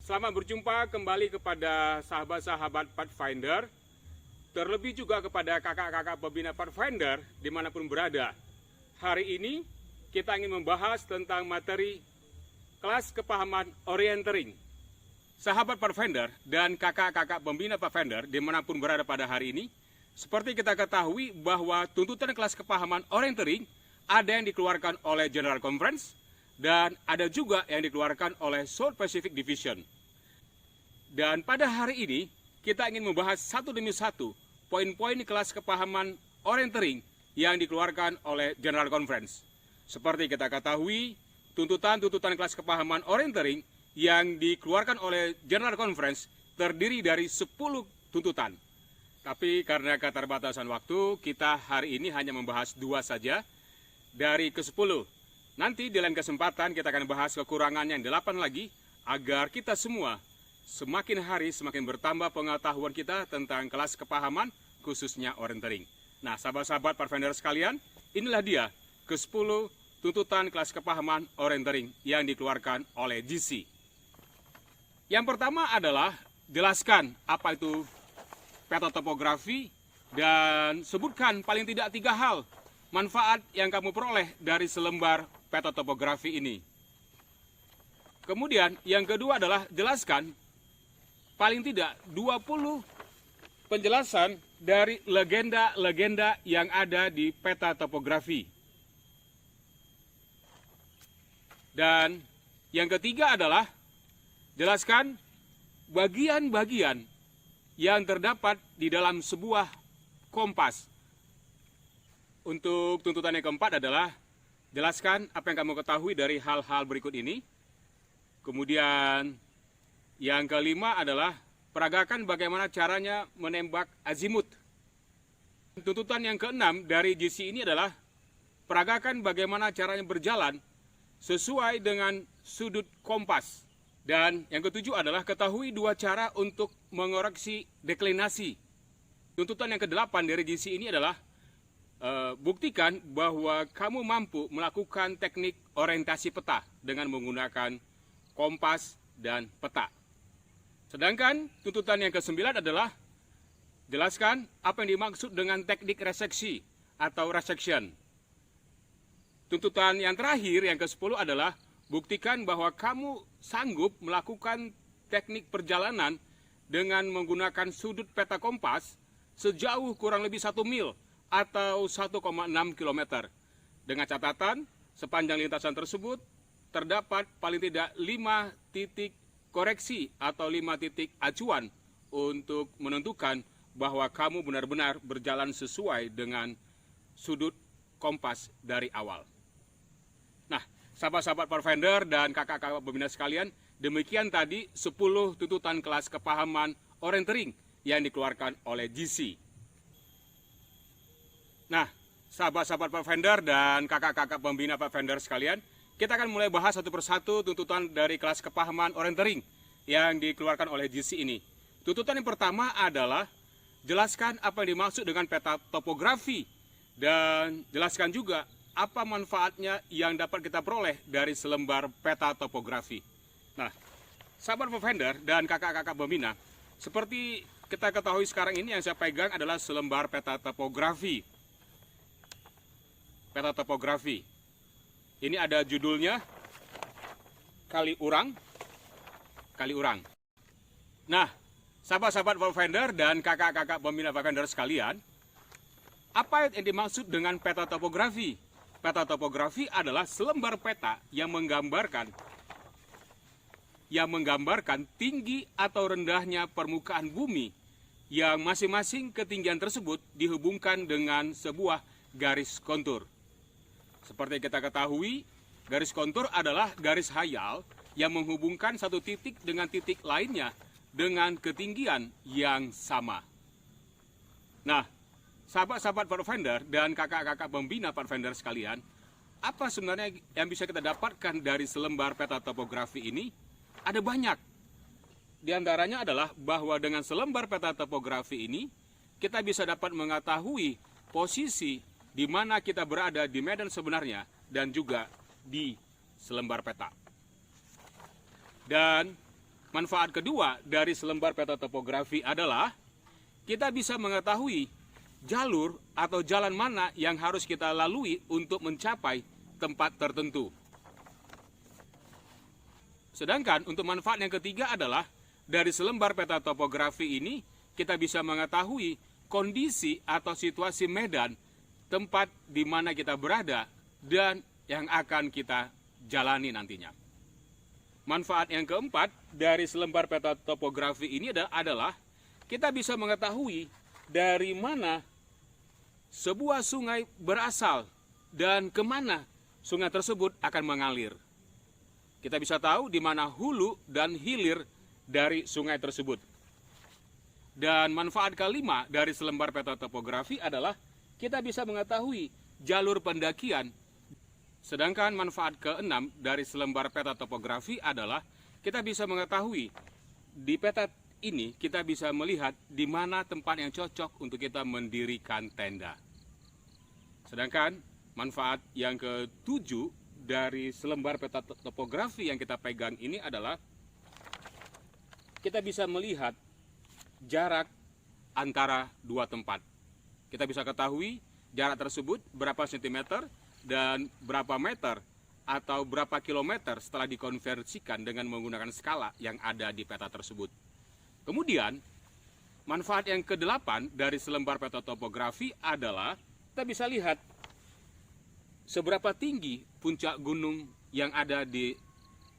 Selamat berjumpa kembali kepada sahabat-sahabat Pathfinder, terlebih juga kepada kakak-kakak pembina Pathfinder dimanapun berada. Hari ini kita ingin membahas tentang materi kelas kepahaman orienteering. Sahabat Pathfinder dan kakak-kakak pembina Pathfinder dimanapun berada pada hari ini, seperti kita ketahui bahwa tuntutan kelas kepahaman orienteering ada yang dikeluarkan oleh General Conference dan ada juga yang dikeluarkan oleh South Pacific Division. Dan pada hari ini kita ingin membahas satu demi satu poin-poin kelas kepahaman orienteering yang dikeluarkan oleh General Conference. Seperti kita ketahui, tuntutan kelas kepahaman orienteering yang dikeluarkan oleh General Conference terdiri dari 10 tuntutan. Tapi karena keterbatasan waktu, kita hari ini hanya membahas 2 saja dari ke-10. Nanti di lain kesempatan kita akan bahas kekurangannya yang 8 lagi, agar kita semua semakin hari semakin bertambah pengetahuan kita tentang kelas kepahaman khususnya orienteering. Nah, sahabat-sahabat Pathfinder sekalian, inilah dia ke-10 tuntutan kelas kepahaman orienteering yang dikeluarkan oleh GC. Yang pertama adalah jelaskan apa itu peta topografi dan sebutkan paling tidak 3 hal manfaat yang kamu peroleh dari selembar peta topografi ini. Kemudian yang kedua adalah jelaskan paling tidak 20 penjelasan dari legenda-legenda yang ada di peta topografi. Dan yang ketiga adalah jelaskan bagian-bagian yang terdapat di dalam sebuah kompas. Untuk tuntutan yang keempat adalah jelaskan apa yang kamu ketahui dari hal-hal berikut ini. Kemudian yang kelima adalah peragakan bagaimana caranya menembak azimut. Tuntutan yang keenam dari GC ini adalah peragakan bagaimana caranya berjalan sesuai dengan sudut kompas. Dan yang ketujuh adalah ketahui 2 cara untuk mengoreksi deklinasi. Tuntutan yang kedelapan dari GC ini adalah buktikan bahwa kamu mampu melakukan teknik orientasi peta dengan menggunakan kompas dan peta. Sedangkan tuntutan yang ke-9 adalah jelaskan apa yang dimaksud dengan teknik reseksi atau resection. Tuntutan yang terakhir yang ke-10 adalah buktikan bahwa kamu sanggup melakukan teknik perjalanan dengan menggunakan sudut peta kompas sejauh kurang lebih 1 mil atau 1,6 km. Dengan catatan, sepanjang lintasan tersebut terdapat paling tidak 5 titik koreksi atau 5 titik acuan untuk menentukan bahwa kamu benar-benar berjalan sesuai dengan sudut kompas dari awal. Nah, sahabat-sahabat Pathfinder dan kakak-kakak pembina sekalian, demikian tadi 10 tuntutan kelas kepahaman orienteering yang dikeluarkan oleh GC. Nah, sahabat-sahabat Pathfinder dan kakak-kakak pembina Pathfinder sekalian, kita akan mulai bahas satu persatu tuntutan dari kelas kepahaman orienteering yang dikeluarkan oleh GC ini. Tuntutan yang pertama adalah jelaskan apa yang dimaksud dengan peta topografi dan jelaskan juga apa manfaatnya yang dapat kita peroleh dari selembar peta topografi. Nah, sahabat Pathfinder dan kakak-kakak pembina, seperti kita ketahui sekarang ini yang saya pegang adalah selembar peta topografi. Peta topografi. Ini ada judulnya Kaliurang. Nah, sahabat-sahabat Pathfinder dan kakak-kakak pembina Pathfinder sekalian, apa yang dimaksud dengan peta topografi? Peta topografi adalah selembar peta yang menggambarkan tinggi atau rendahnya permukaan bumi yang masing-masing ketinggian tersebut dihubungkan dengan sebuah garis kontur. Seperti kita ketahui, garis kontur adalah garis hayal yang menghubungkan satu titik dengan titik lainnya dengan ketinggian yang sama. Nah, sahabat-sahabat Pathfinder dan kakak-kakak pembina Pathfinder sekalian, apa sebenarnya yang bisa kita dapatkan dari selembar peta topografi ini? Ada banyak. Di antaranya adalah bahwa dengan selembar peta topografi ini, kita bisa dapat mengetahui posisi di mana kita berada di medan sebenarnya dan juga di selembar peta. Dan manfaat kedua dari selembar peta topografi adalah kita bisa mengetahui jalur atau jalan mana yang harus kita lalui untuk mencapai tempat tertentu. Sedangkan untuk manfaat yang ketiga adalah dari selembar peta topografi ini kita bisa mengetahui kondisi atau situasi medan tempat di mana kita berada dan yang akan kita jalani nantinya. Manfaat yang keempat dari selembar peta topografi ini adalah kita bisa mengetahui dari mana sebuah sungai berasal dan kemana sungai tersebut akan mengalir. Kita bisa tahu di mana hulu dan hilir dari sungai tersebut. Dan manfaat kelima dari selembar peta topografi adalah kita bisa mengetahui jalur pendakian. Sedangkan manfaat keenam dari selembar peta topografi adalah kita bisa mengetahui di peta ini kita bisa melihat di mana tempat yang cocok untuk kita mendirikan tenda. Sedangkan manfaat yang ketujuh dari selembar peta topografi yang kita pegang ini adalah kita bisa melihat jarak antara dua tempat. Kita bisa ketahui jarak tersebut berapa sentimeter dan berapa meter atau berapa kilometer setelah dikonversikan dengan menggunakan skala yang ada di peta tersebut. Kemudian, manfaat yang kedelapan dari selembar peta topografi adalah kita bisa lihat seberapa tinggi puncak gunung yang ada di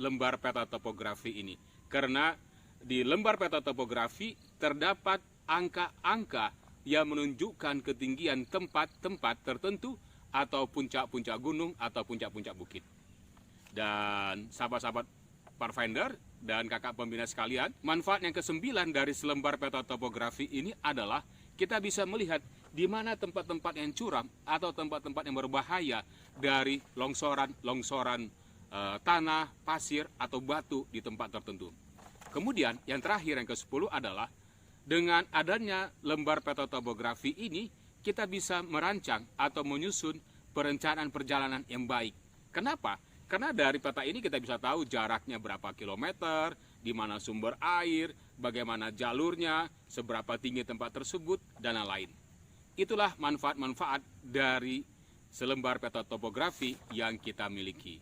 lembar peta topografi ini. Karena di lembar peta topografi terdapat angka-angka yang menunjukkan ketinggian tempat-tempat tertentu atau puncak-puncak gunung atau puncak-puncak bukit. Dan sahabat-sahabat Pathfinder dan kakak pembina sekalian, manfaat yang kesembilan dari selembar peta topografi ini adalah kita bisa melihat di mana tempat-tempat yang curam atau tempat-tempat yang berbahaya dari longsoran tanah, pasir, atau batu di tempat tertentu. Kemudian yang terakhir yang ke-10 adalah dengan adanya lembar peta topografi ini kita bisa merancang atau menyusun perencanaan perjalanan yang baik. Kenapa? Karena dari peta ini kita bisa tahu jaraknya berapa kilometer, di mana sumber air, bagaimana jalurnya, seberapa tinggi tempat tersebut, dan lain-lain. Itulah manfaat-manfaat dari selembar peta topografi yang kita miliki.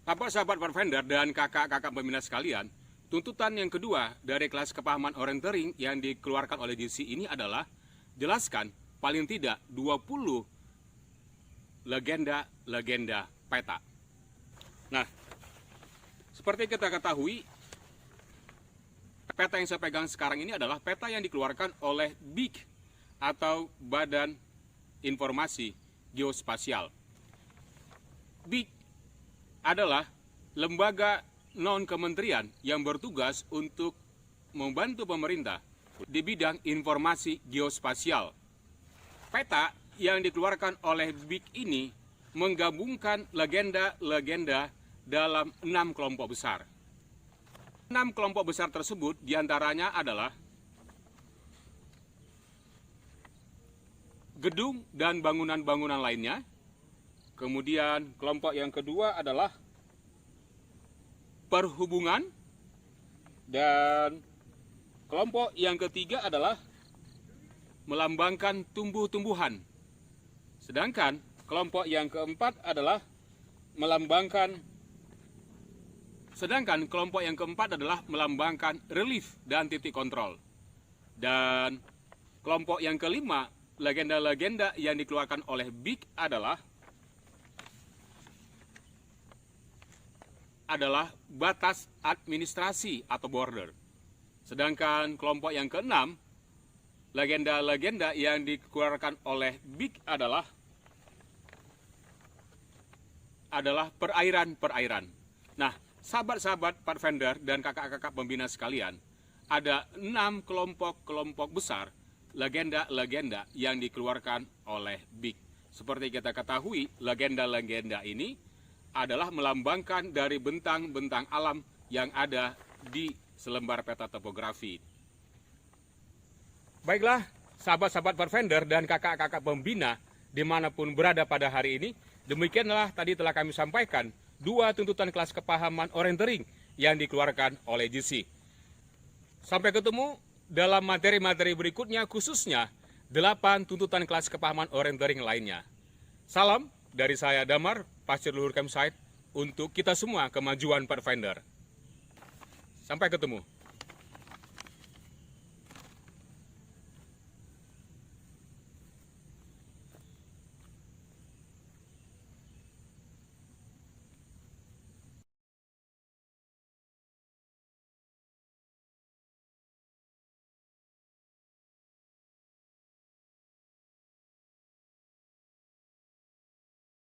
Sahabat-sahabat Pathfinder dan kakak-kakak pembina sekalian, tuntutan yang kedua dari kelas kepahaman orientering yang dikeluarkan oleh DC ini adalah jelaskan paling tidak 20 legenda-legenda peta. Nah, seperti kita ketahui, peta yang saya pegang sekarang ini adalah peta yang dikeluarkan oleh BIG atau Badan Informasi Geospasial. BIG adalah lembaga non-kementerian yang bertugas untuk membantu pemerintah di bidang informasi geospasial. Peta yang dikeluarkan oleh BIG ini menggabungkan legenda-legenda dalam 6 kelompok besar. 6 kelompok besar tersebut diantaranya adalah gedung dan bangunan-bangunan lainnya. Kemudian kelompok yang kedua adalah perhubungan. Dan kelompok yang ketiga adalah melambangkan tumbuh-tumbuhan. Sedangkan kelompok yang keempat adalah melambangkan relief dan titik kontrol. Dan kelompok yang kelima, legenda-legenda yang dikeluarkan oleh BIG adalah batas administrasi atau border. Sedangkan kelompok yang keenam, legenda-legenda yang dikeluarkan oleh BIG adalah perairan-perairan. Nah, sahabat-sahabat Pathfinder dan kakak-kakak pembina sekalian, ada 6 kelompok-kelompok besar legenda-legenda yang dikeluarkan oleh BIG. Seperti kita ketahui, legenda-legenda ini adalah melambangkan dari bentang-bentang alam yang ada di selembar peta topografi. Baiklah, sahabat-sahabat Pathfinder dan kakak-kakak pembina dimanapun berada pada hari ini, demikianlah tadi telah kami sampaikan 2 tuntutan kelas kepahaman orientering yang dikeluarkan oleh GC. Sampai ketemu dalam materi-materi berikutnya, khususnya 8 tuntutan kelas kepahaman orientering lainnya. Salam dari saya Damar, Pasir Luhur Campsite, untuk kita semua kemajuan Pathfinder. Sampai ketemu.